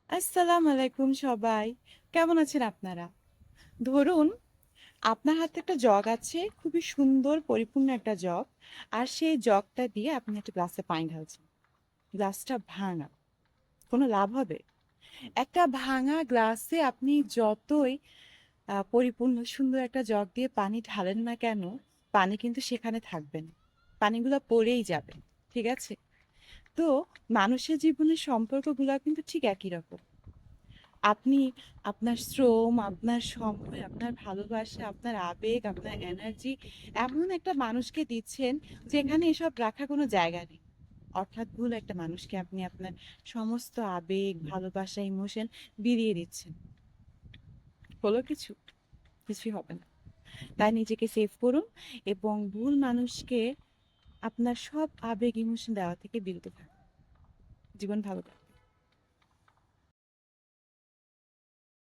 আসসালামু আলাইকুম সবাই। কেমন আছেন আপনারা? ধরুন আপনার হাতে একটা জগ আছে, খুবই সুন্দর পরিপূর্ণ একটা জগ। আর সেই জগটা দিয়ে আপনি একটা গ্লাসে পানি ঢালছেন। গ্লাসটা ভাঙা। কোনো লাভ হবে? একটা ভাঙা গ্লাসে আপনি যতই পরিপূর্ণ সুন্দর একটা জগ দিয়ে পানি ঢালেন না কেন, পানি কিন্তু সেখানে থাকবে না। পানিগুলো পড়েই যাবে। ঠিক আছে? তো মানুষের জীবনের সম্পর্কগুলো কিন্তু ঠিক একই রকম। আপনি আপনার শ্রম, আপনার সময়, আপনার ভালোবাসা, আপনার আবেগ, আপনার এনার্জি এমন একটা মানুষকে দিচ্ছেন যেখানে এসব রাখার কোনো জায়গা নেই। অর্থাৎ ভুল একটা মানুষকে আপনি আপনার সমস্ত আবেগ, ভালোবাসা, ইমোশন বিলিয়ে দিচ্ছেন। হলো কিছু? কিছুই হবে না। তাই নিজেকে সেভ করুন এবং ভুল মানুষকে আপনার সব আবেগ, ইমোশন দেওয়া থেকে বিরত থাকুন। জীবন ভালো কাটুক।